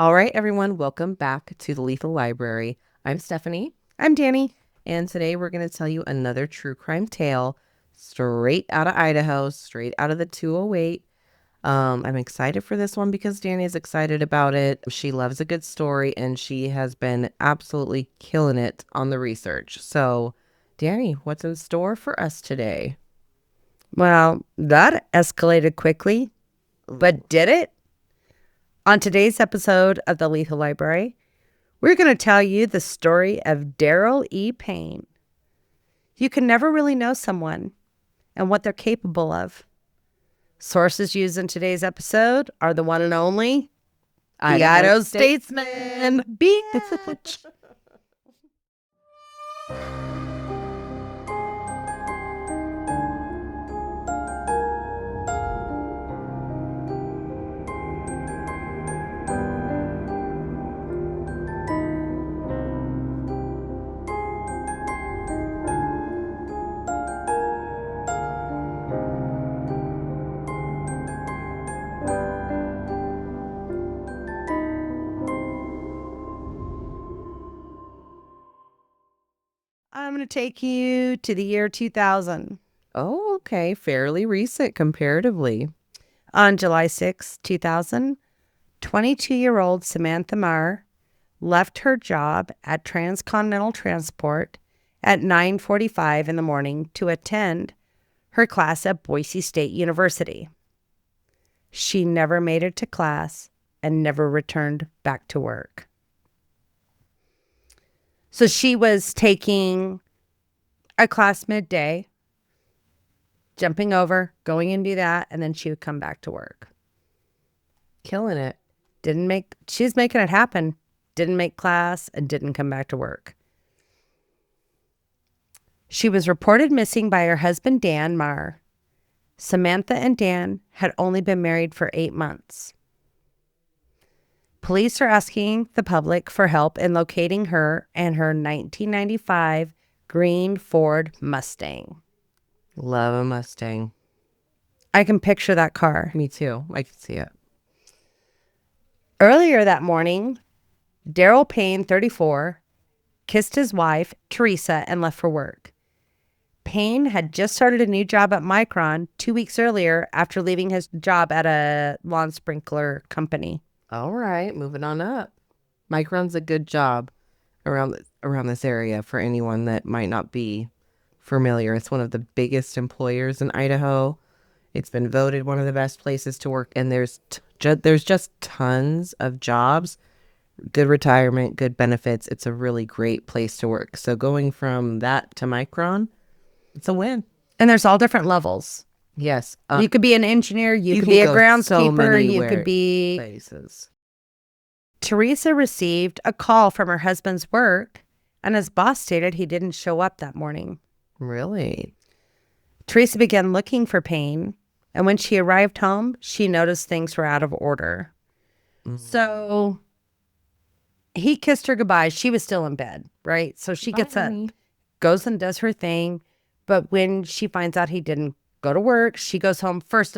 All right, everyone, welcome back to the Lethal Library. I'm Stephanie. I'm Dani. And today we're going to tell you another true crime tale straight out of Idaho, straight out of the 208. I'm excited for this one because Dani is excited about it. She loves a good story and she has been absolutely killing it on the research. So, Dani, what's in store for us today? Well, that escalated quickly, but did it? On today's episode of the Lethal Library, we're going to tell you the story of Daryl E. Payne. You can never really know someone and what they're capable of. Sources used in today's episode are the one and only the Idaho Statesman. Bitch. I'm going to take you to the year 2000. Oh, okay. Fairly recent comparatively. On July 6, 2000, 22-year-old Samantha Marr left her job at Transcontinental Transport at 9:45 in the morning to attend her class at Boise State University. She never made it to class and never returned back to work. So she was taking a class midday, jumping over, going and do that, and then she would come back to work. Killing it. She's making it happen. Didn't make class and didn't come back to work. She was reported missing by her husband, Dan Marr. Samantha and Dan had only been married for 8 months. Police are asking the public for help in locating her and her 1995 green Ford Mustang. Love a Mustang. I can picture that car. Me too. I can see it. Earlier that morning, Daryl Payne, 34, kissed his wife, Teresa, and left for work. Payne had just started a new job at Micron 2 weeks earlier after leaving his job at a lawn sprinkler company. All right, moving on up. Micron's a good job around this area for anyone that might not be familiar. It's one of the biggest employers in Idaho. It's been voted one of the best places to work, and there's just tons of jobs, good retirement, good benefits. It's a really great place to work. So going from that to Micron, it's a win. And there's all different levels. Yes. You could be an engineer, you could can be a go groundskeeper, you could be... places. Teresa received a call from her husband's work, and his boss stated he didn't show up that morning. Really? Teresa began looking for Payne, and when she arrived home, she noticed things were out of order. So he kissed her goodbye. She was still in bed, right? So she gets up, goes and does her thing. But when she finds out he didn't go to work, she goes home first.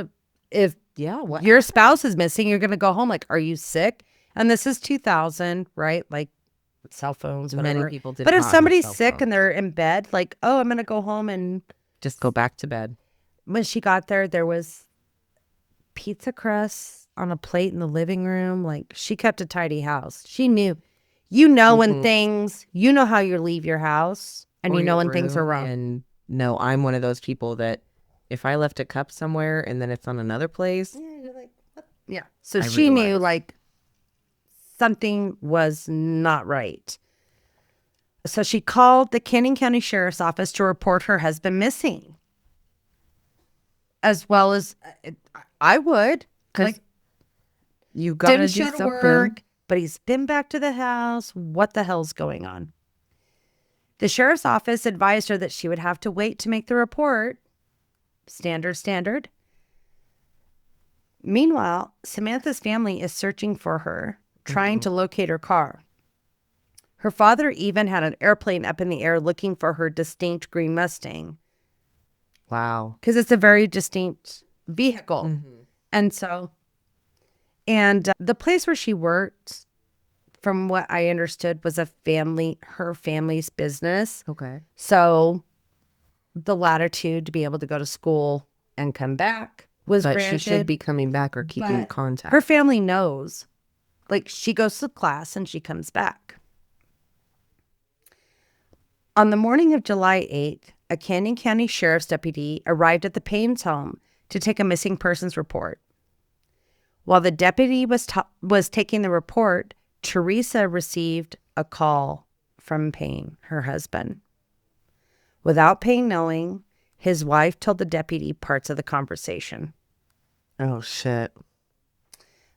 If your spouse is missing, you're going to go home like, are you sick? And this is 2000, right? Like cell phones, whatever. Many people did. But if somebody's sick and they're in bed, like, oh, I'm going to go home and just go back to bed. When she got there was pizza crusts on a plate in the living room. Like, she kept a tidy house. She knew, when things, how you leave your house and when things are wrong. And no, I'm one of those people that if I left a cup somewhere and then it's on another place. Yeah, you're like, what? Yeah. So she knew like something was not right. So she called the Canyon County Sheriff's Office to report her husband missing. As well as I would, because you got to do show something. Work, but he's been back to the house. What the hell's going on? The sheriff's office advised her that she would have to wait to make the report. Standard. Meanwhile, Samantha's family is searching for her, trying to locate her car. Her father even had an airplane up in the air looking for her distinct green Mustang. Wow. Because it's a very distinct vehicle. And so, the place where she worked from what I understood, was her family's business. Okay. So the latitude to be able to go to school and come back was But granted. she should be coming back or keeping but contact. Her family knows. Like, she goes to class and she comes back. On the morning of July 8th, a Canyon County Sheriff's deputy arrived at the Payne's home to take a missing persons report. While the deputy was taking the report, Teresa received a call from Payne, her husband. Without Payne knowing, his wife told the deputy parts of the conversation. Oh, shit.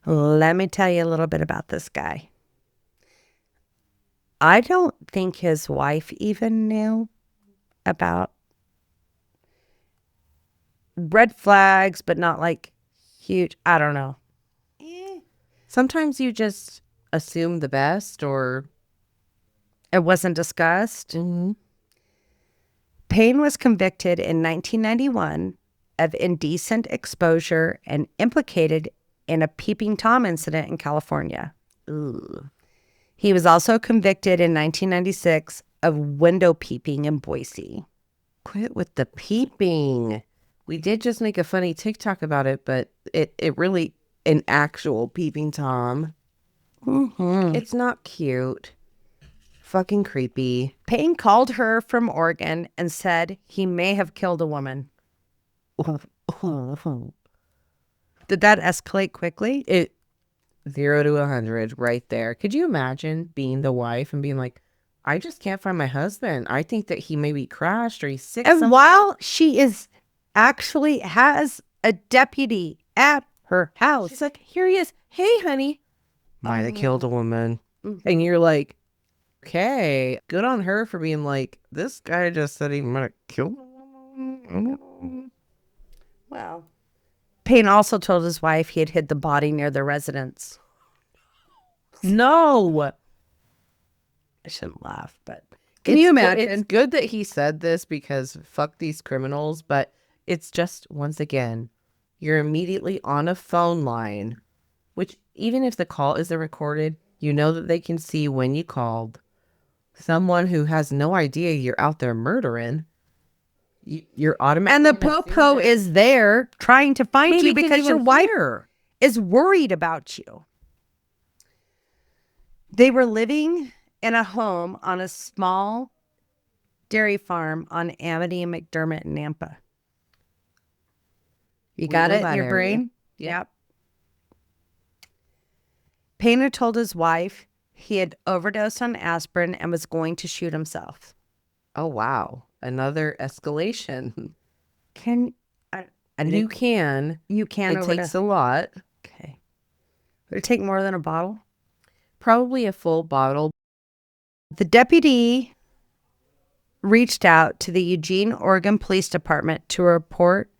Let me tell you a little bit about this guy. I don't think his wife even knew about red flags, but not like huge. I don't know. Sometimes you just assume the best or... It wasn't discussed. Mm-hmm. Payne was convicted in 1991 of indecent exposure and implicated in a peeping Tom incident in California. Ooh. He was also convicted in 1996 of window peeping in Boise. Quit with the peeping. We did just make a funny TikTok about it, but it really an actual peeping Tom. Mm-hmm. It's not cute. Fucking creepy. Payne called her from Oregon and said he may have killed a woman. Did that escalate quickly? It 0 to 100 right there. Could you imagine being the wife and being like, I just can't find my husband. I think that he maybe crashed or he's sick. And while she actually has a deputy at her house, she's like, here he is. Hey, honey. Might have killed a woman. And you're like, okay, good on her for being like, this guy just said he might have killed a woman. Wow. Payne also told his wife he had hid the body near their residence. No. I shouldn't laugh, but can you imagine? It's good that he said this because fuck these criminals, but it's just, once again, you're immediately on a phone line, which even if the call isn't recorded, you know that they can see when you called. Someone who has no idea you're out there murdering. You're automatically... And the popo is there trying to find you because your wife is worried about you. They were living in a home on a small dairy farm on Amity and McDermott in Nampa. You got it in your brain? Yep. Payne had told his wife he had overdosed on aspirin and was going to shoot himself. Oh, wow. Another escalation. You can It takes a lot. Okay. Would it take more than a bottle? Probably a full bottle. The deputy reached out to the Eugene, Oregon Police Department to report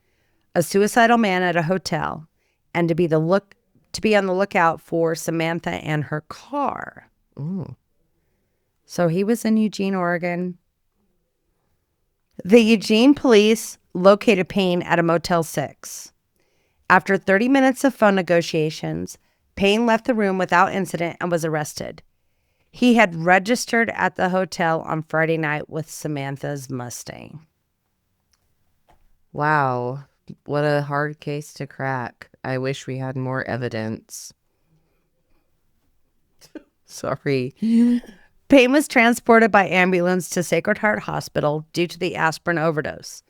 a suicidal man at a hotel and to be on the lookout for Samantha and her car. Ooh. So he was in Eugene, Oregon. The Eugene police located Payne at a Motel 6. After 30 minutes of phone negotiations, Payne left the room without incident and was arrested. He had registered at the hotel on Friday night with Samantha's Mustang. Wow. What a hard case to crack. I wish we had more evidence. Sorry. Payne was transported by ambulance to Sacred Heart Hospital due to the aspirin overdose.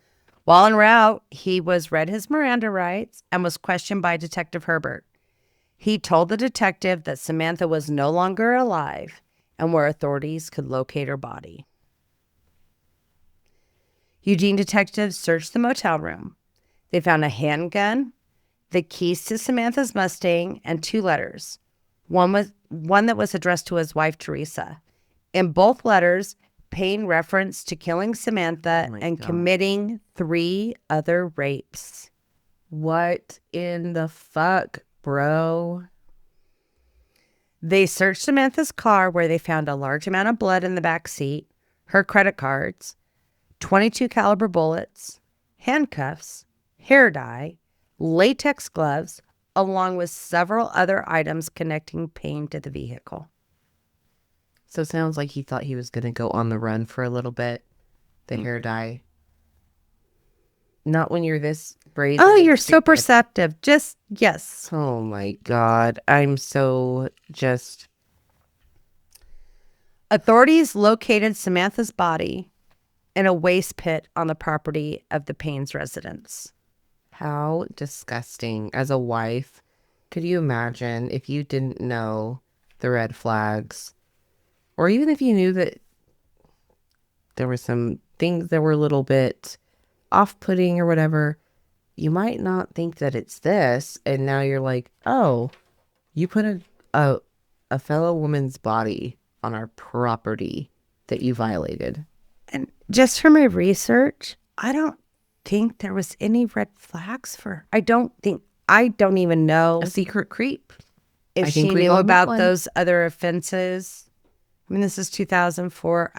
While en route, he was read his Miranda rights and was questioned by Detective Herbert. He told the detective that Samantha was no longer alive and where authorities could locate her body. Eugene detectives searched the motel room. They found a handgun, the keys to Samantha's Mustang, and 2 letters. One that was addressed to his wife, Teresa. In both letters, Payne referenced to killing Samantha and committing 3 other rapes. What in the fuck, bro? They searched Samantha's car where they found a large amount of blood in the back seat, her credit cards, .22 caliber bullets, handcuffs, hair dye, latex gloves, along with several other items connecting Payne to the vehicle. So it sounds like he thought he was going to go on the run for a little bit. The hair dye. Not when you're this brazen. Oh, and you're so stupid. perceptive. Just, yes. Oh my God. I'm so just. Authorities located Samantha's body in a waste pit on the property of the Payne's residence. How disgusting. As a wife, could you imagine if you didn't know the red flags? Or even if you knew that there were some things that were a little bit off-putting or whatever, you might not think that it's this. And now you're like, oh, you put a fellow woman's body on our property that you violated. And just from my research, I don't think there was any red flags for. I don't even know A secret creep. if I she think we knew all met about one. those other offenses. I mean, this is 2004.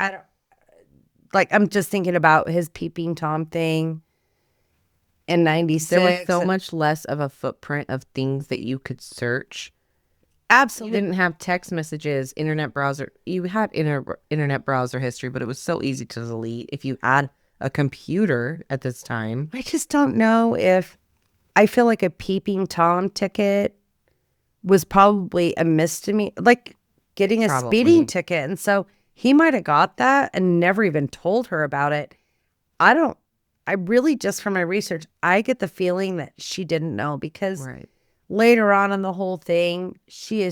I'm just thinking about his peeping Tom thing in 96. There was so much less of a footprint of things that you could search. You Absolutely. didn't have text messages, internet browser. You had internet browser history, but it was so easy to delete. If you had a computer at this time, I just don't know if I feel like a peeping Tom ticket was probably a misdemeanor, like getting a Probably. speeding ticket. And so he might have got that and never even told her about it. I really, just from my research, I get the feeling that she didn't know because right? later on in the whole thing, she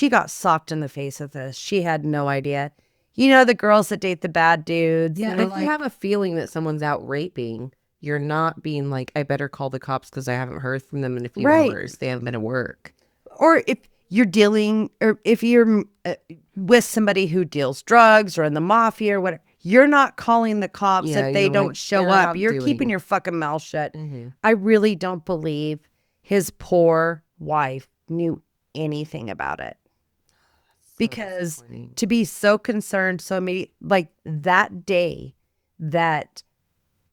got socked in the face with this. She had no idea. You know, the girls that date the bad dudes. Yeah, and if are you have a feeling that someone's out raping, you're not being like, I better call the cops because I haven't heard from them in a few Right. hours. They haven't been at work. or if you're dealing, or if you're with somebody who deals drugs or in the mafia or whatever, you're not calling the cops Yeah, if they you're don't like, show they're up. out You're doing- keeping your fucking mouth shut. Mm-hmm. I really don't believe his poor wife knew anything about it. Because disappointing. to be so concerned, so immediate, like that day that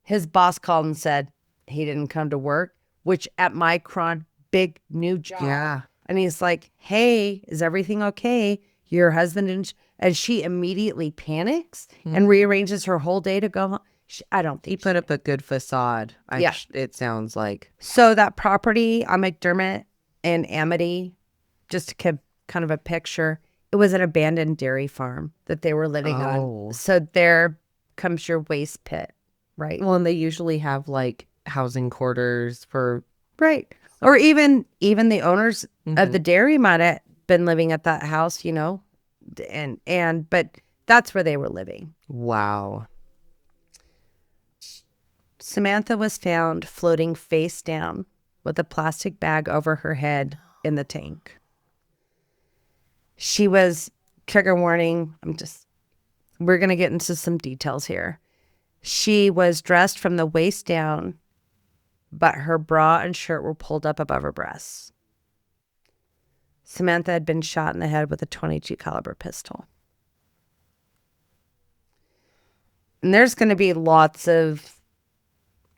his boss called and said he didn't come to work, which at Micron, big new job. Yeah. And he's like, hey, is everything okay? Your husband didn't. And she immediately panics and rearranges her whole day to go home. I don't He think put up a good facade. Yeah. It sounds like. so. That property on McDermott and Amity, just to give kind of a picture, it was an abandoned dairy farm that they were living Oh. on. So there comes your waste pit, right? Well, and they usually have like housing quarters for. Right. Or even the owners Mhm. of the dairy might have been living at that house, you know, but that's where they were living. Wow. Samantha was found floating face down with a plastic bag over her head in the tank. She was, trigger warning, we're going to get into some details here. She was dressed from the waist down, but her bra and shirt were pulled up above her breasts. Samantha had been shot in the head with a .22 caliber pistol. And there's going to be lots of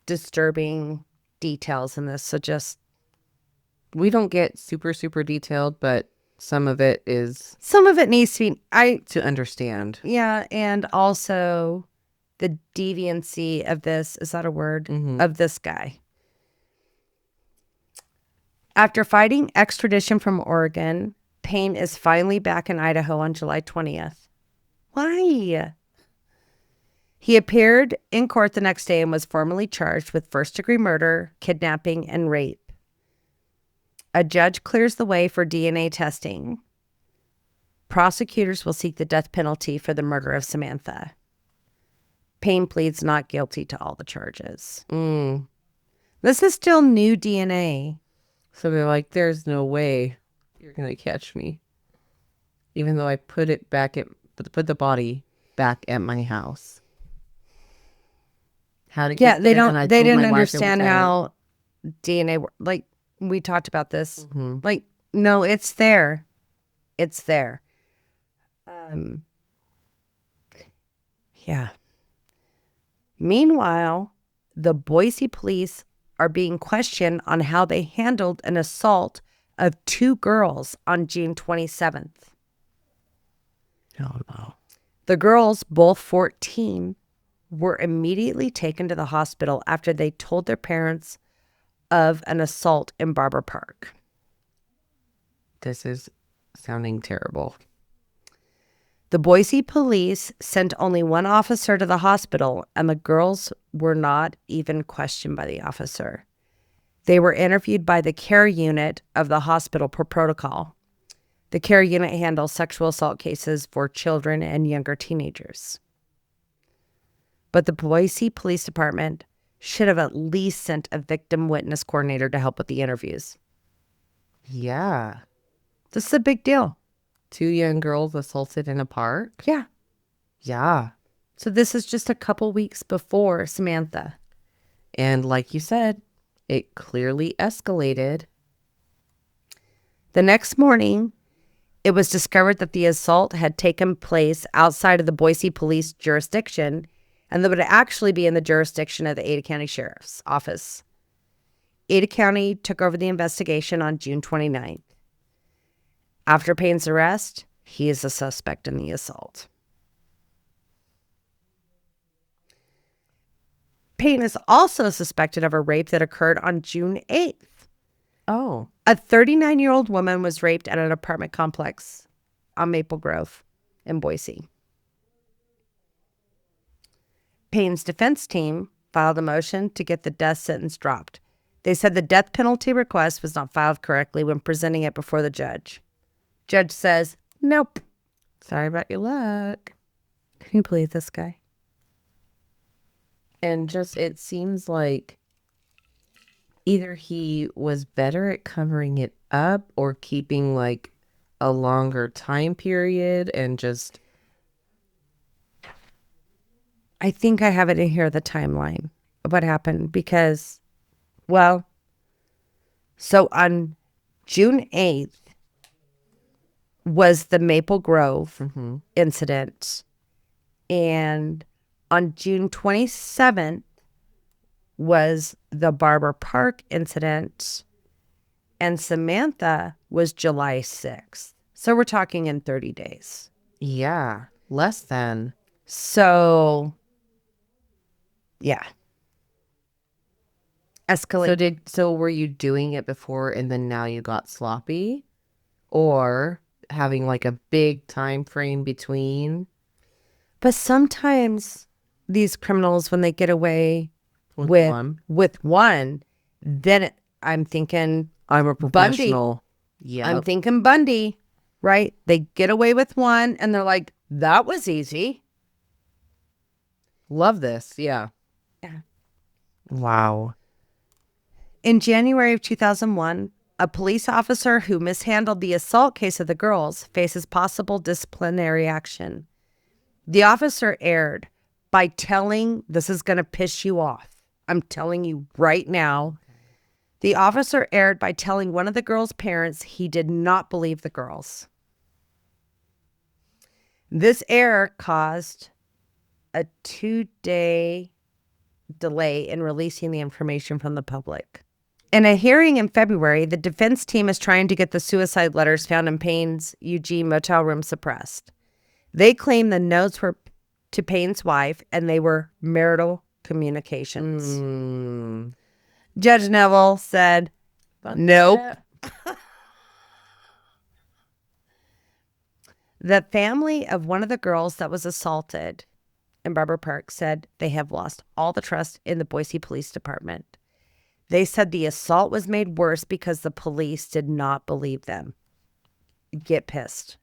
disturbing details in this, so just We don't get super, super detailed, but some of it is some of it needs to be to understand. yeah, and also the deviancy of this, is that a word? Mhm. Of this guy. After fighting extradition from Oregon, Payne is finally back in Idaho on July 20th. Why? He appeared in court the next day and was formally charged with first-degree murder, kidnapping, and rape. A judge clears the way for DNA testing. Prosecutors will seek the death penalty for the murder of Samantha. Payne pleads not guilty to all the charges. This is still new DNA. So they're like, there's no way you're going to catch me. Even though I put the body back at my house. How to Yeah, get they there, and I they told didn't my wife it was understand there. how DNA like we talked about this. Mhm. Like, no, it's there. It's there. Yeah. Meanwhile, the Boise police are being questioned on how they handled an assault of 2 girls on June 27th. Oh, no. The girls, both 14, were immediately taken to the hospital after they told their parents of an assault in Barber Park. This is sounding terrible. The Boise police sent only one officer to the hospital, and the girls were not even questioned by the officer. They were interviewed by the care unit of the hospital per protocol. The care unit handles sexual assault cases for children and younger teenagers. But the Boise Police Department should have at least sent a victim witness coordinator to help with the interviews. Yeah. This is a big deal. 2 young girls assaulted in a park? Yeah. Yeah. So this is just a couple weeks before Samantha. And like you said, it clearly escalated. The next morning, it was discovered that the assault had taken place outside of the Boise police jurisdiction and that would actually be in the jurisdiction of the Ada County Sheriff's Office. Ada County took over the investigation on June 29th. After Payne's arrest, he is a suspect in the assault. Payne is also suspected of a rape that occurred on June 8th. Oh. A 39-year-old woman was raped at an apartment complex on Maple Grove in Boise. Payne's defense team filed a motion to get the death sentence dropped. They said the death penalty request was not filed correctly when presenting it before the judge. Judge says, nope. Sorry about your luck. Can you believe this guy? And just, it seems like either he was better at covering it up or keeping like a longer time period and just... I think I have it in here, the timeline of what happened because, well, so on June 8th was the Maple Grove incident. And on June 27th was the Barber Park incident. And Samantha was July 6th. So we're talking in 30 days. Yeah, less than. So, yeah. Escalate. So were you doing it before and then now you got sloppy? Or having like a big time frame between? But sometimes these criminals, when they get away with one, then I'm thinking I'm a professional. Yeah, I'm thinking Bundy, right? They get away with one and they're like, that was easy. Love this. Yeah. Yeah. Wow. In January of 2001, a police officer who mishandled the assault case of the girls faces possible disciplinary action. The officer erred by telling, this is going to piss you off. I'm telling you right now. The officer erred by telling one of the girls' parents he did not believe the girls. This error caused a 2-day delay in releasing the information from the public. In a hearing in February, the defense team is trying to get the suicide letters found in Payne's Eugene motel room suppressed. They claim the notes were to Payne's wife and they were marital communications. Judge Neville said, nope. The family of one of the girls that was assaulted in Barber Park said they have lost all the trust in the Boise Police Department. They said the assault was made worse because the police did not believe them. Get pissed.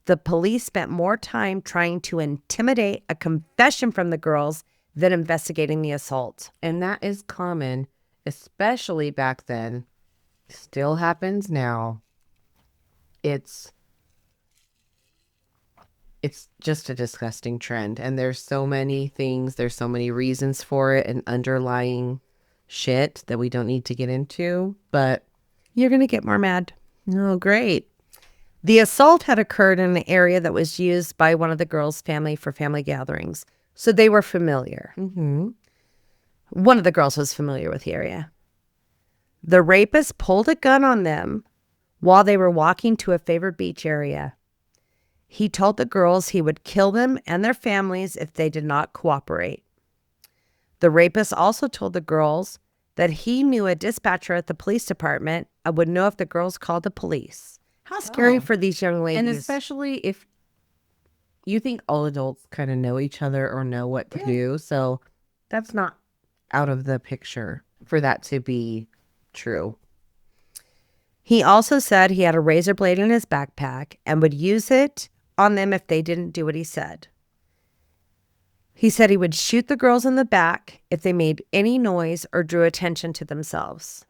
The police spent more time trying to intimidate a confession from the girls than investigating the assault. And that is common, especially back then. Still happens now. It's just a disgusting trend. And there's so many things, there's so many reasons for it and underlying shit that we don't need to get into. But you're going to get more mad. Oh, great. The assault had occurred in an area that was used by one of the girls' family for family gatherings. So they were familiar. One of the girls was familiar with the area. The rapist pulled a gun on them while they were walking to a favored beach area. He told the girls he would kill them and their families if they did not cooperate. The rapist also told the girls that he knew a dispatcher at the police department and would know if the girls called the police. How scary for these young ladies. And especially if you think all adults kind of know each other or know what to do. So that's not out of the picture for that to be true. He also said he had a razor blade in his backpack and would use it on them if they didn't do what he said. He said he would shoot the girls in the back if they made any noise or drew attention to themselves.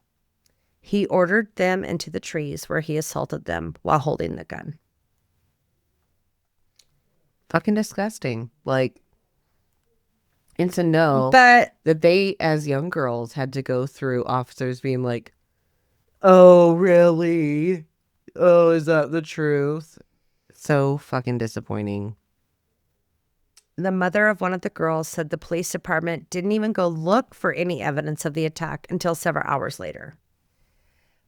He ordered them into the trees where he assaulted them while holding the gun. Fucking disgusting. Like, and to know But that they, as young girls, had to go through officers being like, oh, really? Oh, is that the truth? So fucking disappointing. the mother of one of the girls said the police department didn't even go look for any evidence of the attack until several hours later.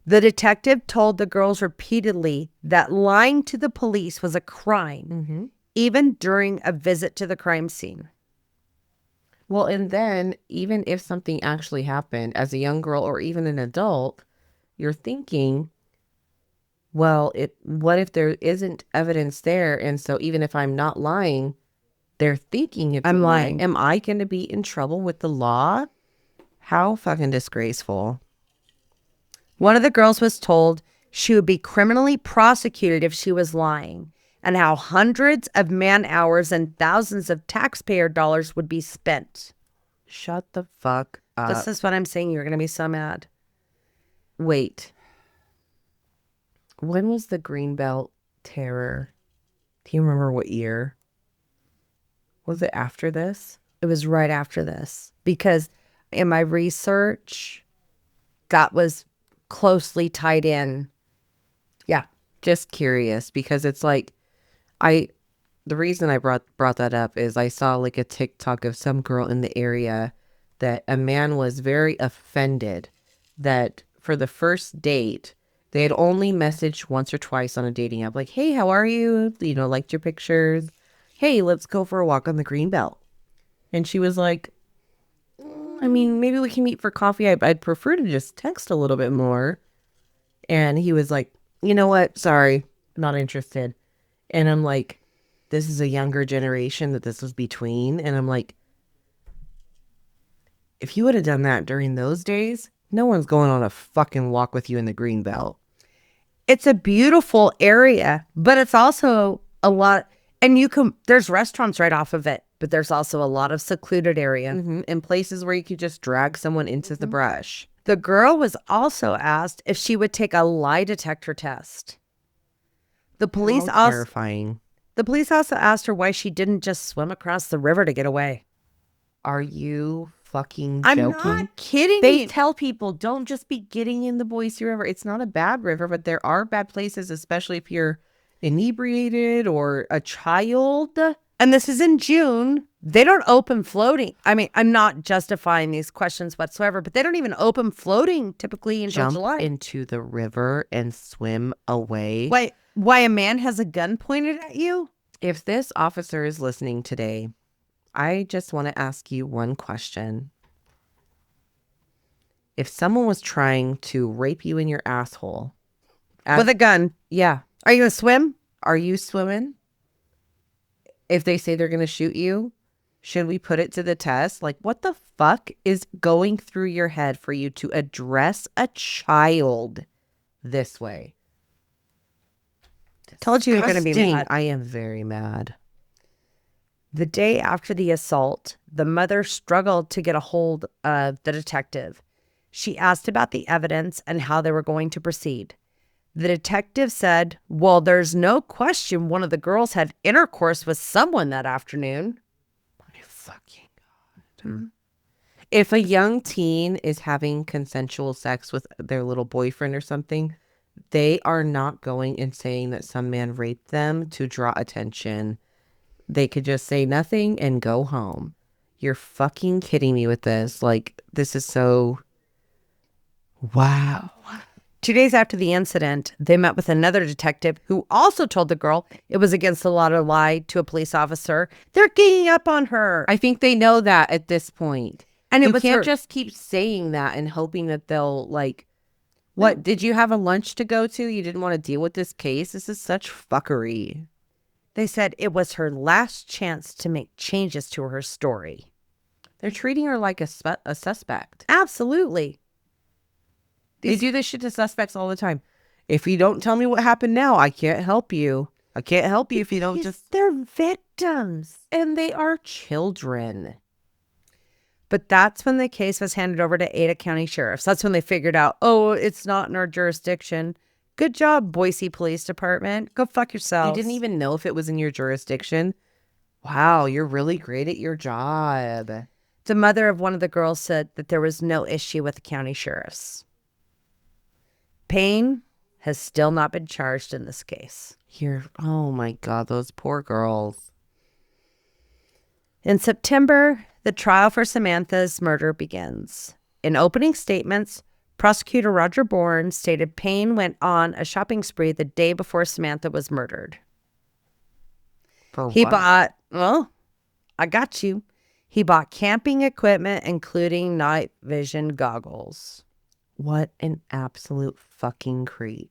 The detective told the girls repeatedly that lying to the police was a crime, even during a visit to the crime scene. Well, and then even if something actually happened as a young girl or even an adult, you're thinking, well, what if there isn't evidence there? And so even if I'm not lying, they're thinking it's I'm a lie. lying. Am I going to be in trouble with the law? How fucking disgraceful. One of the girls was told she would be criminally prosecuted if she was lying, and how hundreds of man hours and thousands of taxpayer dollars would be spent. Shut the fuck up. This is what I'm saying. You're going to be so mad. Wait. When was the Greenbelt terror? Do you remember what year? Was it after this? It was right after this, because in my research, that was closely tied in. Yeah. Just curious, because it's like, the reason I brought that up is I saw like a TikTok of some girl in the area that a man was very offended that for the first date, they had only messaged once or twice on a dating app, like, hey, how are you? You know, liked your pictures. Hey, let's go for a walk on the Greenbelt. And she was like, I mean, maybe we can meet for coffee. I'd prefer to just text a little bit more. And he was like, you know what? Sorry, not interested. And I'm like, this is a younger generation that this was between. And I'm like, if you would have done that during those days, no one's going on a fucking walk with you in the Greenbelt. It's a beautiful area, but it's also a lot, and there's restaurants right off of it, but there's also a lot of secluded area. And places where you could just drag someone into the brush. The girl was also asked if she would take a lie detector test. The police Terrifying. The police also asked her why she didn't just swim across the river to get away. Are you fucking I'm joking? not kidding. They tell people, don't just be getting in the Boise River. It's not a bad river, but there are bad places, especially if you're inebriated or a child. And this is in June. They don't open floating. I mean, I'm not justifying these questions whatsoever, but they don't even open floating typically until Jump July. into the river and swim away. Why a man has a gun pointed at you? If this officer is listening today, I just want to ask you one question. If someone was trying to rape you in your asshole With a gun. yeah, Are you going to swim? are you swimming? If they say they're going to shoot you, should we put it to the test? Like, what the fuck is going through your head for you to address a child this way? Told you you're going to be Disgusting. mad. I am very mad. The day after the assault, the mother struggled to get a hold of the detective. She asked about the evidence and how they were going to proceed. The detective said, well, there's no question one of the girls had intercourse with someone that afternoon. My fucking God. If a young teen is having consensual sex with their little boyfriend or something, they are not going and saying that some man raped them to draw attention. They could just say nothing and go home. You're fucking kidding me with this. Like, this is so... Wow. 2 days after the incident, they met with another detective who also told the girl it was against the law to lie to a police officer. They're ganging up on her. I think they know that at this point. And you can't just keep saying that and hoping that they'll like, what, did you have a lunch to go to? You didn't want to deal with this case? This is such fuckery. They said it was her last chance to make changes to her story. They're treating her like a suspect. Absolutely. They do this shit to suspects all the time. If you don't tell me what happened now, I can't help you. I can't help you if you don't just... They're victims. And they are children. But that's when the case was handed over to Ada County Sheriffs. That's when they figured out, oh, it's not in our jurisdiction. Good job, Boise Police Department. Go fuck yourselves. You didn't even know if it was in your jurisdiction? Wow, you're really great at your job. The mother of one of the girls said that there was no issue with the county sheriffs. Payne has still not been charged in this case. Oh my God, those poor girls. In September, the trial for Samantha's murder begins. In opening statements, prosecutor Roger Bourne stated Payne went on a shopping spree the day before Samantha was murdered. He bought, I got you. He bought camping equipment, including night vision goggles. What an absolute fucking creep.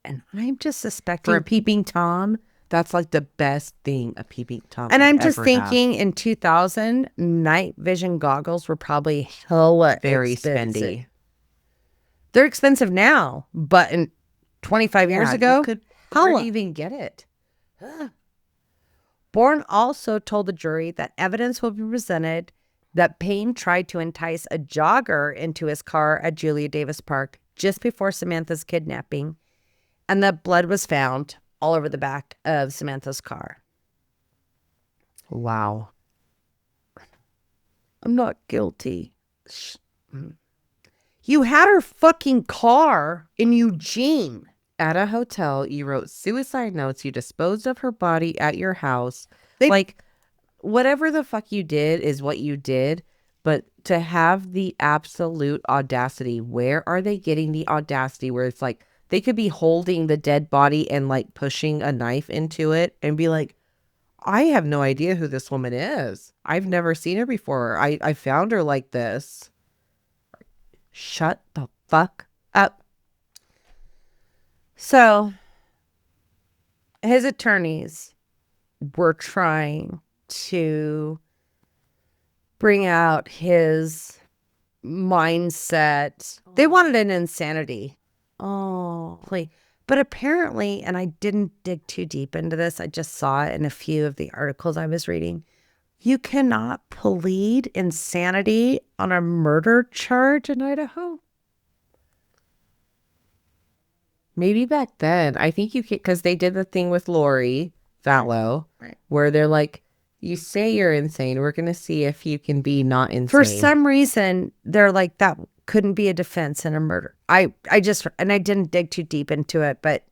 And I'm just suspecting... For a peeping Tom, that's like the best thing a peeping Tom And I'm just ever thinking have. In 2000, night vision goggles were probably hella very expensive. spendy. They're expensive now, but in 25 years ago, you could hella. even get it. Bourne also told the jury that evidence will be presented that Payne tried to entice a jogger into his car at Julia Davis Park just before Samantha's kidnapping, and that blood was found all over the back of Samantha's car. Wow. I'm not guilty. You had her fucking car in Eugene. At a hotel, you wrote suicide notes, you disposed of her body at your house. Whatever the fuck you did is what you did, but to have the absolute audacity, where are they getting the audacity where it's like they could be holding the dead body and like pushing a knife into it and be like, I have no idea who this woman is. I've never seen her before. I found her like this. Shut the fuck up. So his attorneys were trying to bring out his mindset. They wanted an insanity plea. But apparently, and I didn't dig too deep into this, I just saw it in a few of the articles I was reading, you cannot plead insanity on a murder charge in Idaho. Maybe back then, I think you could, because they did the thing with Lori Vallow, Right. where they're like, you say you're insane, we're going to see if you can be not insane. For some reason, they're like, that couldn't be a defense in a murder. I didn't dig too deep into it, but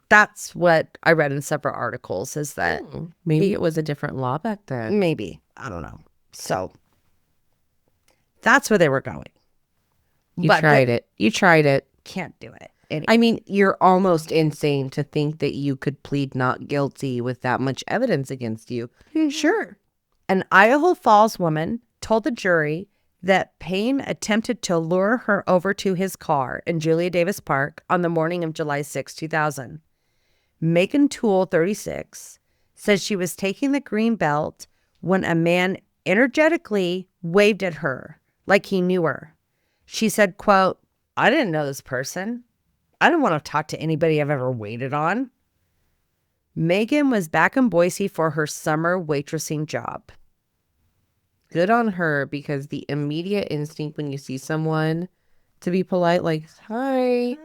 that's what I read in several articles, is that Maybe it was a different law back then. maybe, I don't know. So that's where they were going. You But tried it. You tried it. Can't do it. Anyway. I mean, you're almost insane to think that you could plead not guilty with that much evidence against you. Sure. An Idaho Falls woman told the jury that Payne attempted to lure her over to his car in Julia Davis Park on the morning of July 6, 2000. Megan Toole, 36, says she was taking the green belt when a man energetically waved at her like he knew her. She said, quote, I didn't know this person. I didn't want to talk to anybody I've ever waited on. Megan was back in Boise for her summer waitressing job. Good on her, because the immediate instinct when you see someone to be polite, like, hi,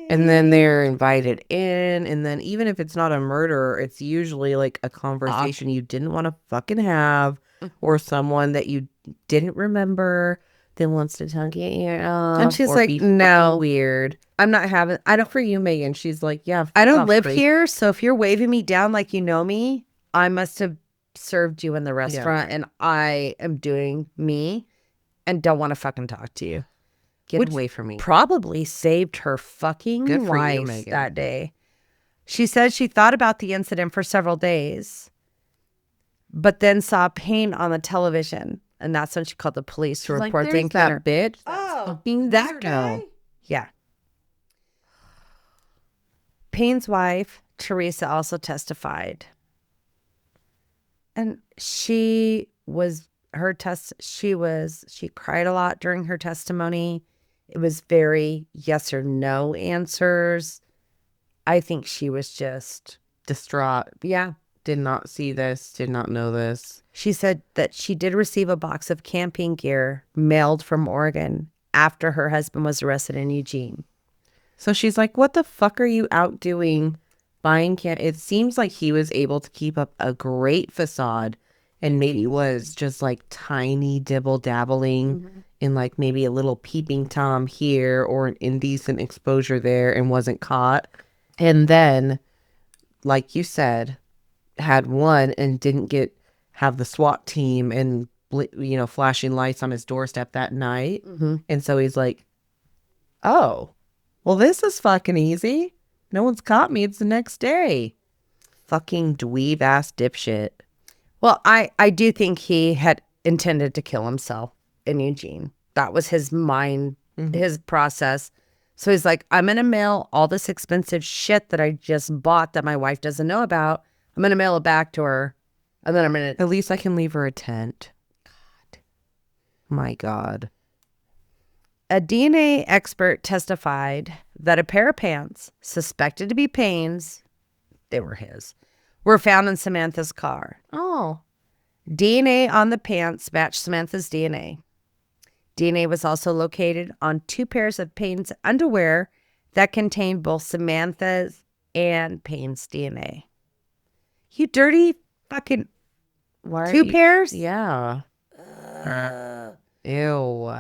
and then they're invited in, and then even if it's not a murder, it's usually like a conversation you didn't want to fucking have, or someone that you didn't remember that wants to talk you off, And she's or like, be no. fucking weird. I'm not having, I don't, For you, Megan, she's like, yeah, I don't fuck live off, here, so if you're waving me down like you know me, I must have served you in the restaurant and I am doing me and don't want to fucking talk to you. Get Which away from me. probably saved her fucking Good for you, life Megan. that day. She said she thought about the incident for several days, but then saw Payne on the television. And that's when she called the police to report the encounter. That bitch. That guy? Yeah. Payne's wife, Teresa, also testified. And she cried a lot during her testimony. It was very yes or no answers. I think she was just Distraught. yeah. Did not see this. Did not know this. She said that she did receive a box of camping gear mailed from Oregon after her husband was arrested in Eugene. So she's like, what the fuck are you out doing buying It seems like he was able to keep up a great facade and maybe was just like tiny dibble dabbling in like maybe a little peeping Tom here or an indecent exposure there and wasn't caught. And then, like you said, had one and didn't have the SWAT team and, you know, flashing lights on his doorstep that night. And so he's like, oh, well, this is fucking easy. No one's caught me. It's the next day. Fucking dweeb ass dipshit. Well, I do think he had intended to kill himself in Eugene. That was his mind, his process. So he's like, I'm going to mail all this expensive shit that I just bought that my wife doesn't know about. I'm going to mail it back to her. And then I'm going to... At least I can leave her a tent. God. My God. A DNA expert testified that a pair of pants, suspected to be Payne's, they were his, were found in Samantha's car. Oh. DNA on the pants matched Samantha's DNA. DNA was also located on 2 pairs of Payne's underwear that contained both Samantha's and Payne's DNA. You dirty fucking... Why 2 pairs? Yeah. Ew.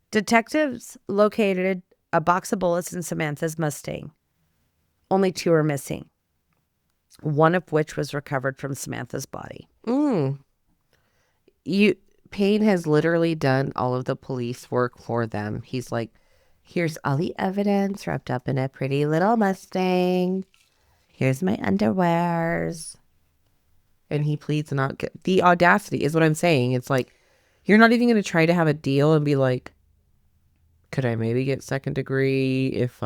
Detectives located a box of bullets in Samantha's Mustang. Only 2 are missing, one of which was recovered from Samantha's body. Payne has literally done all of the police work for them. He's like, here's all the evidence wrapped up in a pretty little Mustang. Here's my underwears. And he pleads not get the audacity is what I'm saying. It's like, you're not even going to try to have a deal and be like, could I maybe get second degree if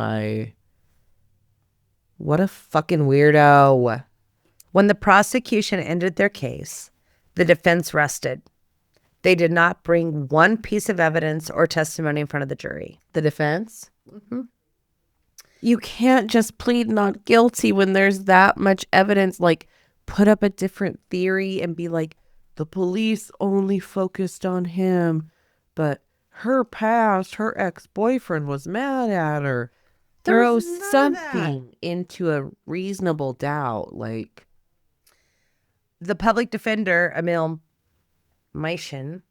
what a fucking weirdo. When the prosecution ended their case, the defense rested. They did not bring one piece of evidence or testimony in front of the jury. The defense? You can't just plead not guilty when there's that much evidence. Like, put up a different theory and be like, the police only focused on him, but her past, her ex-boyfriend was mad at her. Throw something into a reasonable doubt. Like, the public defender, Emil Mention,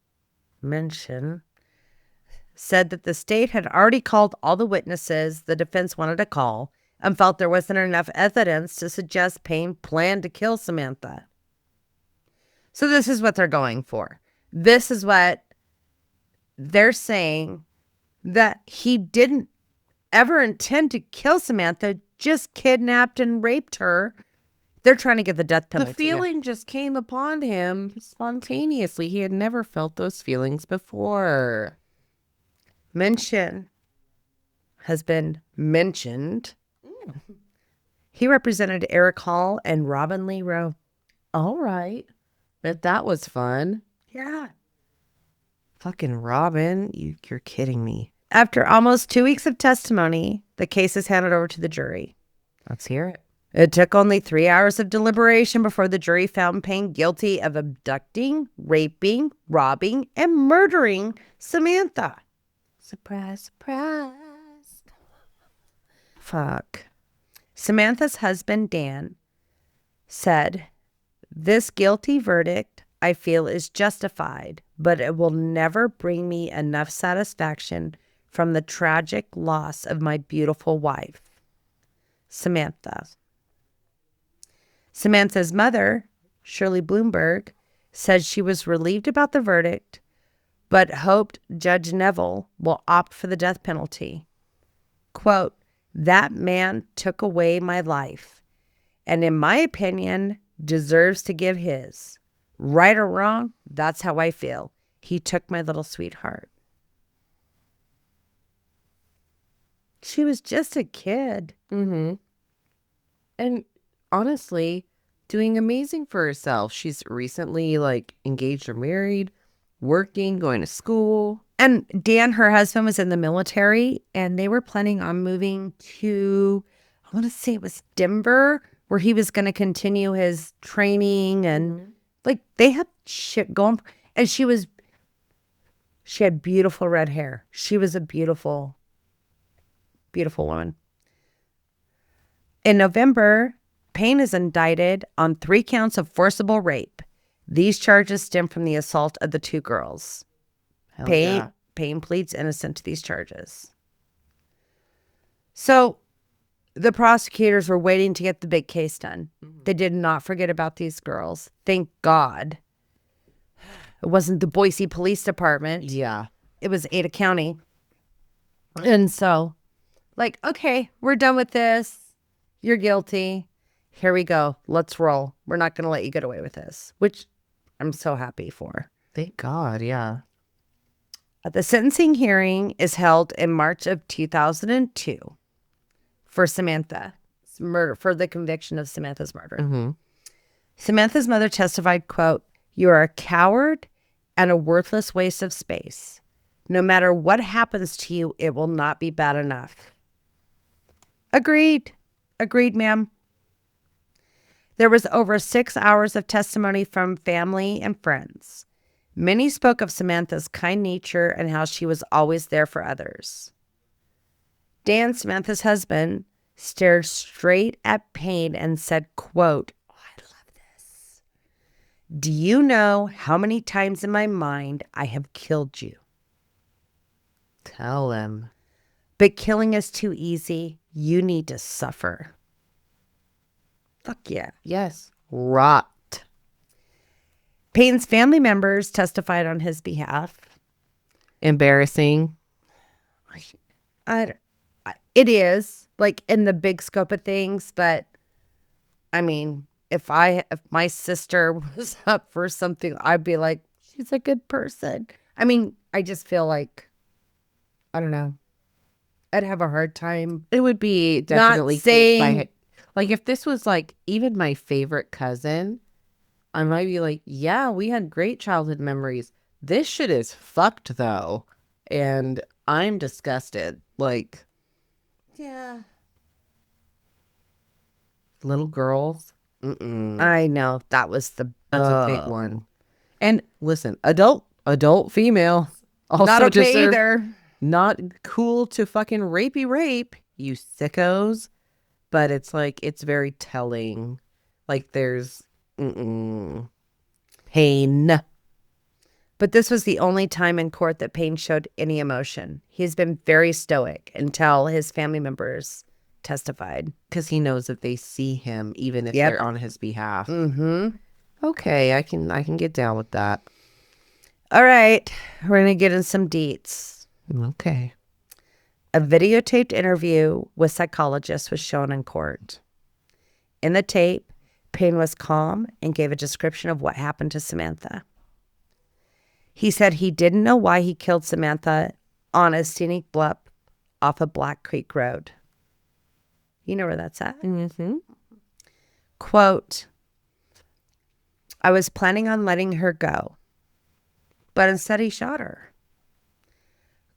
said that the state had already called all the witnesses the defense wanted to call and felt there wasn't enough evidence to suggest Payne planned to kill Samantha. So this is what they're going for. This is what they're saying, that he didn't ever intend to kill Samantha, just kidnapped and raped her. They're trying to get the death penalty. the feeling just came upon him spontaneously. He had never felt those feelings before. Mention has been mentioned. He represented Eric Hall and Robin Lee Rowe. All right. But that was fun. Yeah. Fucking Robin, you're kidding me. After almost 2 weeks of testimony, the case is handed over to the jury. Let's hear it. It took only 3 hours of deliberation before the jury found Payne guilty of abducting, raping, robbing, and murdering Samantha. Surprise, surprise. Fuck. Samantha's husband, Dan, said, "This guilty verdict, I feel, is justified, but it will never bring me enough satisfaction from the tragic loss of my beautiful wife, Samantha." Samantha's mother, Shirley Bloomberg, said she was relieved about the verdict, but hoped Judge Neville will opt for the death penalty. Quote, that man took away my life, and in my opinion, deserves to give his. Right or wrong, that's how I feel. He took my little sweetheart. She was just a kid. Mm-hmm. And honestly, doing amazing for herself. She's recently like engaged or married, working, going to school. And Dan, her husband, was in the military, and they were planning on moving to, I want to say it was Denver, where he was going to continue his training. And like they had shit going. And she had beautiful red hair. She was a beautiful, beautiful woman. In November, Payne is indicted on 3 counts of forcible rape. These charges stem from the assault of the 2 girls. Payne pleads innocent to these charges. So the prosecutors were waiting to get the big case done. They did not forget about these girls. Thank God. It wasn't the Boise Police Department. Yeah. It was Ada County. And so, like, okay, we're done with this. You're guilty. Here we go. Let's roll. We're not going to let you get away with this, which I'm so happy for. Thank God, yeah. The sentencing hearing is held in March of 2002 for Samantha's murder, for the conviction of Samantha's murder. Mm-hmm. Samantha's mother testified, quote, you are a coward and a worthless waste of space. No matter what happens to you, it will not be bad enough. Agreed. Agreed, ma'am. There was over 6 hours of testimony from family and friends. Many spoke of Samantha's kind nature and how she was always there for others. Dan, Samantha's husband, stared straight at Payne and said, quote, oh, I love this. Do you know how many times in my mind I have killed you? Tell him. But killing is too easy. You need to suffer. Fuck yeah. Yes. Rot. Payne's family members testified on his behalf. Embarrassing. It is, like, in the big scope of things, but I mean, if my sister was up for something, I'd be like, she's a good person. I mean, I just feel like, I don't know, I'd have a hard time. It would be definitely not saying, like, if this was like even my favorite cousin, I might be like, yeah, we had great childhood memories. This shit is fucked though. And I'm disgusted. Like, yeah. Little girls. Mm-mm. I know. That's a big one. And listen, adult female also not okay deserve, either. Not cool to fucking rape, you sickos. But it's like, it's very telling. Like there's pain. But this was the only time in court that Payne showed any emotion. He's been very stoic until his family members testified. Because he knows that they see him even if Yep. they're on his behalf. Mm-hmm. Okay, I can get down with that. All right. We're going to get in some deets. Okay. A videotaped interview with psychologists was shown in court. In the tape, Payne was calm and gave a description of what happened to Samantha. He said he didn't know why he killed Samantha on a scenic bluff off of Black Creek Road. You know where that's at? Mm-hmm. Quote, I was planning on letting her go, but instead he shot her.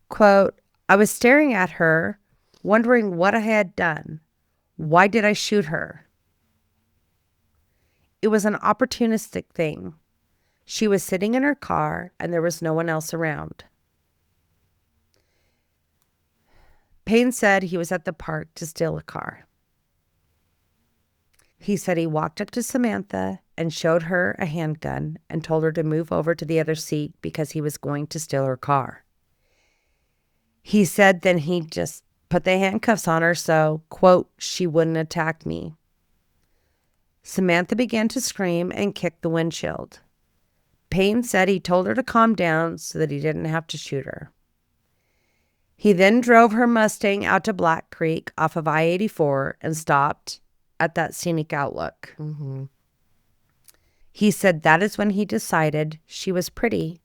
Quote, I was staring at her, wondering what I had done. Why did I shoot her? It was an opportunistic thing. She was sitting in her car and there was no one else around. Payne said he was at the park to steal a car. He said he walked up to Samantha and showed her a handgun and told her to move over to the other seat because he was going to steal her car. He said then he just put the handcuffs on her so, quote, she wouldn't attack me. Samantha began to scream and kick the windshield. Payne said he told her to calm down so that he didn't have to shoot her. He then drove her Mustang out to Black Creek off of I-84 and stopped at that scenic outlook. Mm-hmm. He said that is when he decided she was pretty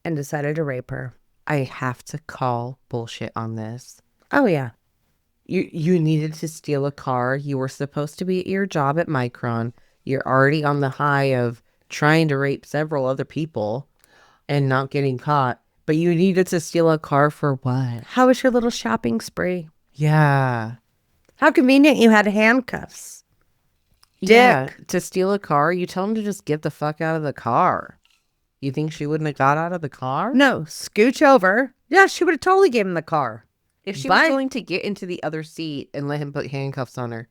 and decided to rape her. I have to call bullshit on this. Oh, yeah. You needed to steal a car. You were supposed to be at your job at Micron. You're already on the high of trying to rape several other people and not getting caught. But you needed to steal a car for what? How was your little shopping spree? Yeah. How convenient you had handcuffs. Yeah. To steal a car, you tell him to just get the fuck out of the car. You think she wouldn't have got out of the car? No, scooch over. Yeah, she would have totally gave him the car. If she was willing to get into the other seat and let him put handcuffs on her,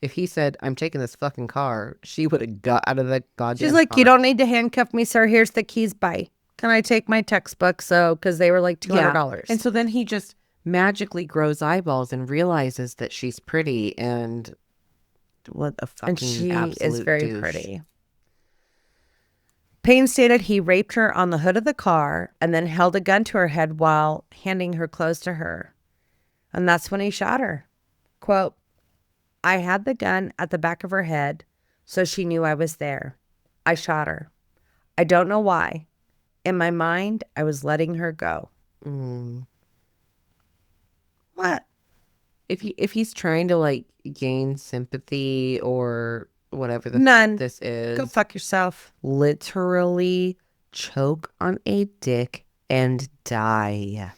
if he said, I'm taking this fucking car, she would have got out of the goddamn She's like, car. you don't need to handcuff me, sir. Here's the keys. Bye. Can I take my textbook? So, because they were like $200. And so then he just magically grows eyeballs and realizes that she's pretty, and what a fucking and she absolute is very douche. pretty. Payne stated he raped her on the hood of the car and then held a gun to her head while handing her clothes to her. And that's when he shot her. Quote, I had the gun at the back of her head, so she knew I was there. I shot her. I don't know why. In my mind, I was letting her go. What? If he's trying to like gain sympathy or whatever None. this is, Go fuck yourself. literally choke on a dick and die.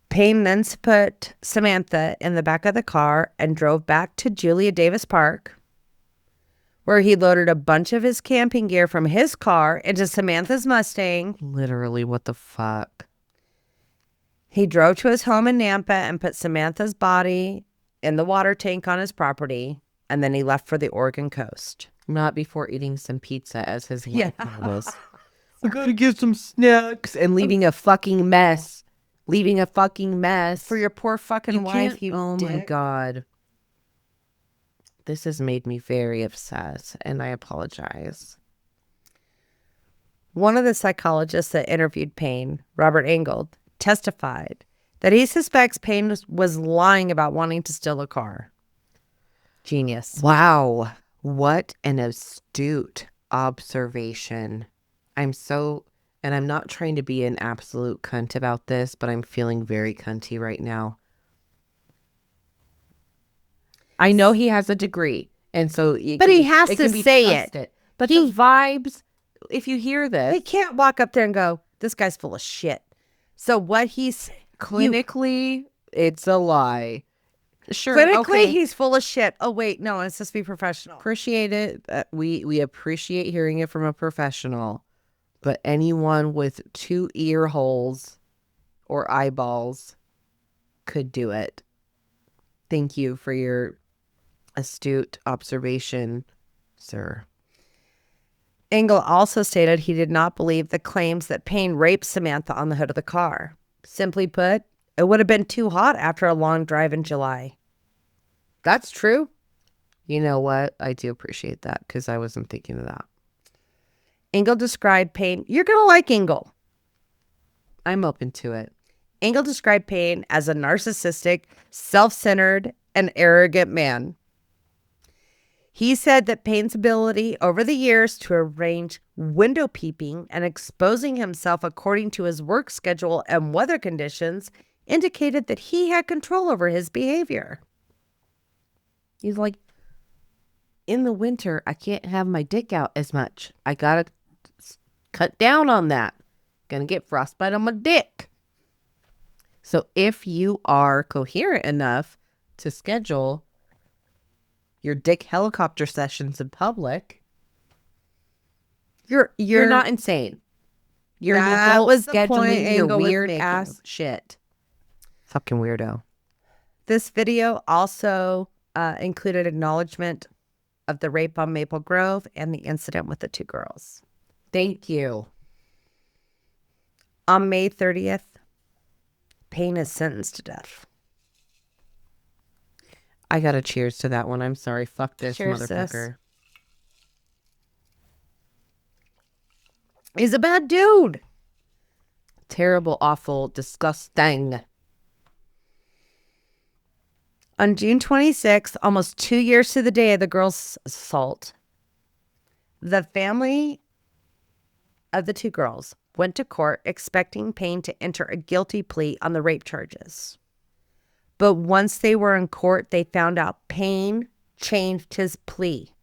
Payne then put Samantha in the back of the car and drove back to Julia Davis Park, where he loaded a bunch of his camping gear from his car into Samantha's Mustang. Literally, what the fuck? He drove to his home in Nampa and put Samantha's body in the water tank on his property, and then he left for the Oregon coast. Not before eating some pizza, as his wife Yeah. was. I gotta get some snacks. And leaving a fucking mess. Leaving a fucking mess. For your poor fucking wife, you Oh my dick. God. This has made me very upset, and I apologize. One of the psychologists that interviewed Payne, Robert Engold, testified that he suspects Payne was lying about wanting to steal a car. Genius. Wow. What an astute observation. And I'm not trying to be an absolute cunt about this, but I'm feeling very cunty right now. I know he has a degree, and so But he has to say it. But the vibes, if you hear this, They can't walk up there and go, this guy's full of shit. So what he's clinically, it's a lie. Sure. clinically, Okay. he's full of shit. Oh wait, no, it's just be professional. Appreciate it. We appreciate hearing it from a professional, but anyone with 2 ear holes or eyeballs could do it. Thank you for your astute observation, sir. Engel also stated he did not believe the claims that Payne raped Samantha on the hood of the car. Simply put, it would have been too hot after a long drive in July. That's true. You know what? I do appreciate that because I wasn't thinking of that. Engel described Payne. You're going to like Engel. I'm open to it. Engel described Payne as a narcissistic, self-centered, and arrogant man. He said that Payne's ability over the years to arrange window peeping and exposing himself according to his work schedule and weather conditions indicated that he had control over his behavior. He's like, in the winter, I can't have my dick out as much. I gotta cut down on that. Gonna get frostbite on my dick. So if you are coherent enough to schedule your dick helicopter sessions in public, you're not insane. You're an That adult was the point scheduling your Engel was weird making. ass shit. Fucking weirdo. This video also included acknowledgement of the rape on Maple Grove and the incident with the 2 girls. Thank you. On May 30th, Payne is sentenced to death. I got to cheers to that one. I'm sorry. Fuck this Cheers, sis. motherfucker. He's a bad dude. Terrible, awful, disgusting. On June 26th, almost 2 years to the day of the girls' assault, the family of the 2 girls went to court expecting Payne to enter a guilty plea on the rape charges. But once they were in court, they found out Payne changed his plea.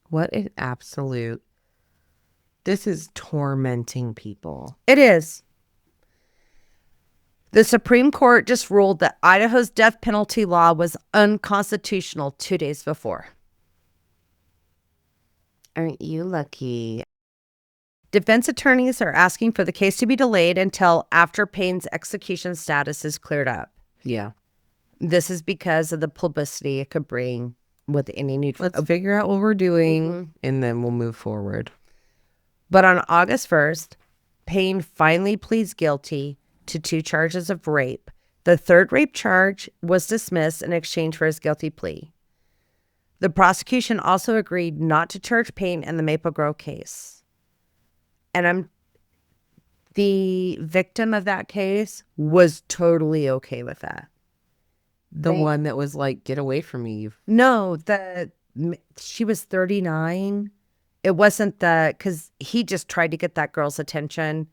What an absolute... This is tormenting people. It is. The Supreme Court just ruled that Idaho's death penalty law was unconstitutional 2 days before. Aren't you lucky? Defense attorneys are asking for the case to be delayed until after Payne's execution status is cleared up. Yeah. This is because of the publicity it could bring with any new... Let's figure out what we're doing, and then we'll move forward. But on August 1st, Payne finally pleads guilty to 2 charges of rape. The 3rd rape charge was dismissed in exchange for his guilty plea. The prosecution also agreed not to charge Payne in the Maple Grove case. And the victim of that case was totally okay with that. The one that was like, get away from me. No, she was 39. It wasn't because he just tried to get that girl's attention.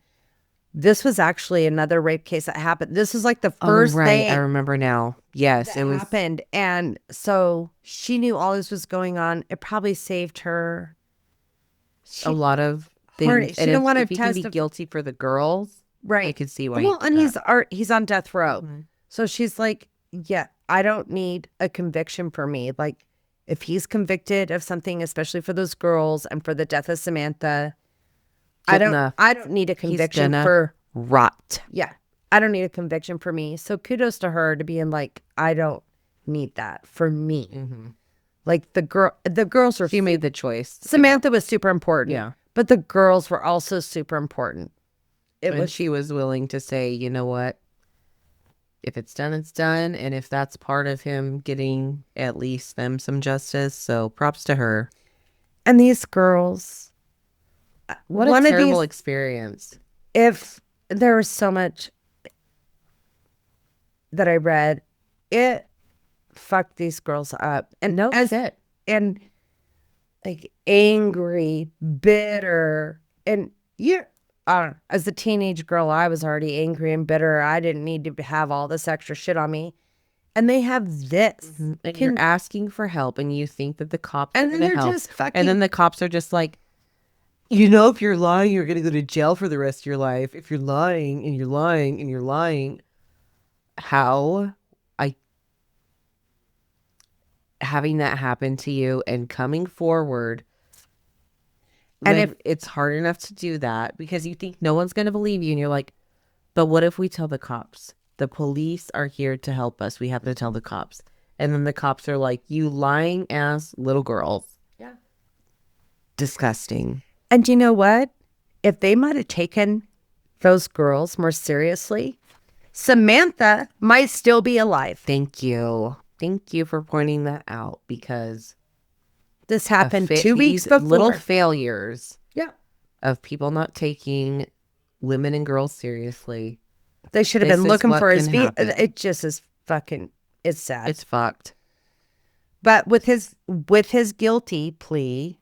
This was actually another rape case that happened. This was like the first thing. I remember now. Yes, it was happened. And so she knew all this was going on. It probably saved her a lot of things. She didn't want to if he can be guilty for the girls, right? I could see why. Well, and he's on death row. Mm-hmm. So she's like, yeah, I don't need a conviction for me. Like, if he's convicted of something, especially for those girls and for the death of Samantha, I don't need a conviction for rot. Yeah. I don't need a conviction for me. So kudos to her to being like, I don't need that for me. Mm-hmm. Like the girls were... She made the choice. Samantha was super important. Yeah. But the girls were also super important. She was willing to say, you know what? If it's done, it's done. And if that's part of him getting at least them some justice, so props to her. And these girls... What a terrible experience. If there was so much that I read, it fucked these girls up. And and like angry, bitter, and as a teenage girl, I was already angry and bitter. I didn't need to have all this extra shit on me. And they have this. Mm-hmm. And you're asking for help, and you think that the cops are going to help. Just fucking... And then the cops are just like, you know, if you're lying, you're going to go to jail for the rest of your life. If you're lying and you're lying and you're lying, having that happen to you and coming forward, and if it's hard enough to do that because you think no one's going to believe you, and you're like, but what if we tell the cops? The police are here to help us. We have to tell the cops. And then the cops are like, you lying ass little girls. Yeah. Disgusting. And you know what? If they might have taken those girls more seriously, Samantha might still be alive. Thank you. Thank you for pointing that out, because this happened 2 weeks before. Little failures yeah, of people not taking women and girls seriously. They should have been looking for his feet. It just is fucking, it's sad. It's fucked. But with his guilty plea,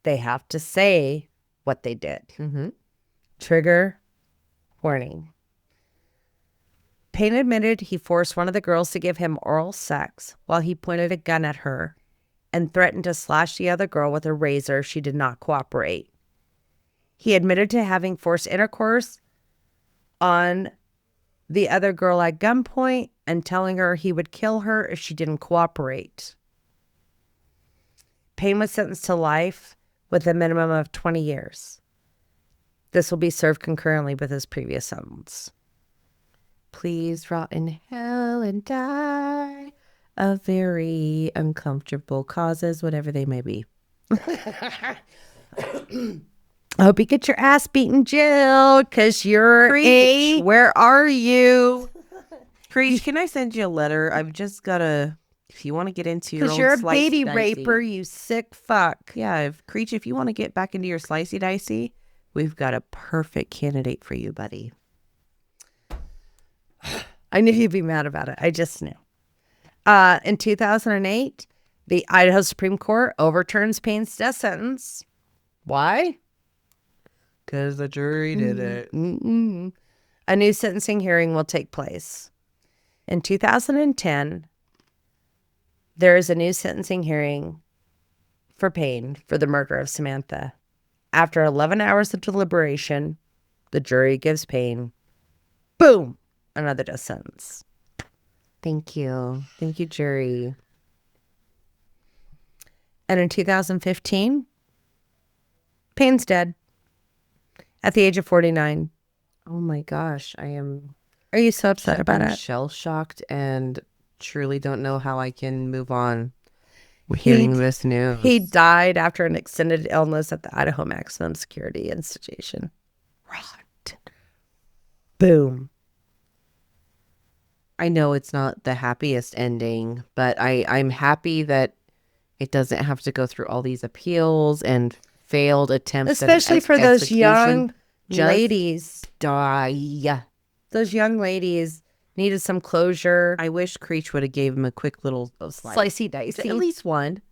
they have to say what they did. Mm-hmm. Trigger warning. Payne admitted he forced one of the girls to give him oral sex while he pointed a gun at her and threatened to slash the other girl with a razor if she did not cooperate. He admitted to having forced intercourse on the other girl at gunpoint and telling her he would kill her if she didn't cooperate. Payne was sentenced to life with a minimum of 20 years. This will be served concurrently with his previous sentence. Please rot in hell and die of very uncomfortable causes, whatever they may be. I hope you get your ass beaten, Jill, because you're Preach. Where are you? Preach, can I send you a letter? I've just got to If you want to get into your Because old you're a slicey baby dicey, raper, you sick fuck. yeah, if you want to get back into your slicey dicey, we've got a perfect candidate for you, buddy. I knew you'd be mad about it. I just knew. In 2008, the Idaho Supreme Court overturns Payne's death sentence. Why? Because the jury did it. Mm-mm. A new sentencing hearing will take place. In 2010, there is a new sentencing hearing for Payne for the murder of Samantha. After 11 hours of deliberation, the jury gives Payne, boom, another death sentence. Thank you, jury. And in 2015, Payne's dead at the age of 49. Oh my gosh, I am. Are you so upset about it? Shell shocked and truly don't know how I can move on with hearing this news. He died after an extended illness at the Idaho Maximum Security Institution. Right. Boom. I know it's not the happiest ending, but I'm happy that it doesn't have to go through all these appeals and failed attempts. Especially for those young ladies. Die. Those young ladies needed some closure. I wish Creech would have gave him a quick little Slicey dicey. At least one.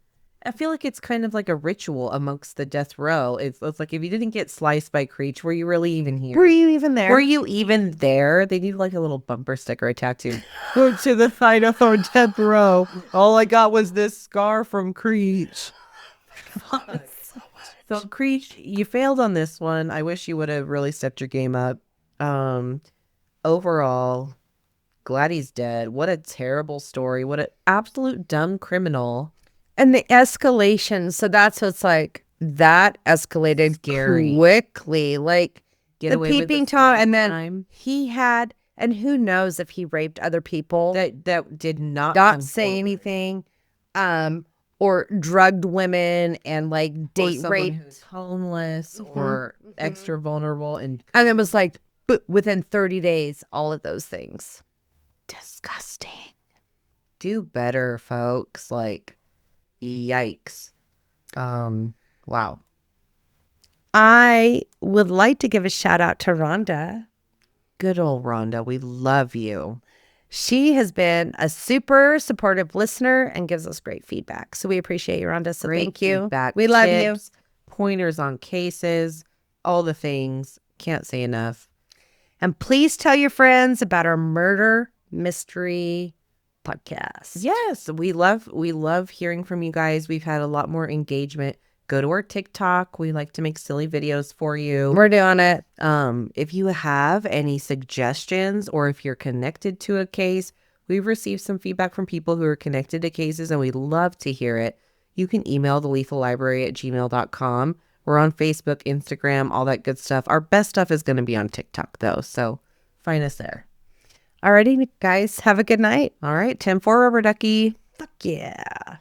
I feel like it's kind of like a ritual amongst the death row. It's like if you didn't get sliced by Creech, were you really even here? Were you even there? Were you even there? They need like a little bumper sticker, a tattoo. Go to the Idaho death row. All I got was this scar from Creech. So Creech, you failed on this one. I wish you would have really stepped your game up. Overall, glad he's dead. What a terrible story. What an absolute dumb criminal. And the escalation. So that's what's like, that escalated Scary. quickly. Like Get the away with peeping this Tom. And time. then he had, and who knows if he raped other people that did not come say forward. anything, or drugged women and like date rape, who's homeless or extra vulnerable, and it was like within 30 days, all of those things. Disgusting. Do better, folks. Like, yikes. Wow. I would like to give a shout out to Rhonda. Good old Rhonda. We love you. She has been a super supportive listener and gives us great feedback. So we appreciate you, Rhonda. So Great thank you. feedback, We love you. tips, pointers on cases, all the things. Can't say enough. And please tell your friends about our murder mystery podcast. Yes, we love hearing from you guys. We've had a lot more engagement. Go to our TikTok. We like to make silly videos for you. We're doing it. If you have any suggestions or if you're connected to a case, we've received some feedback from people who are connected to cases and we'd love to hear it. You can email thelethallibrary@gmail.com. We're on Facebook, Instagram, all that good stuff. Our best stuff is going to be on TikTok though, so find us there. Alrighty, guys, have a good night. All right, 10-4 rubber ducky. Fuck yeah.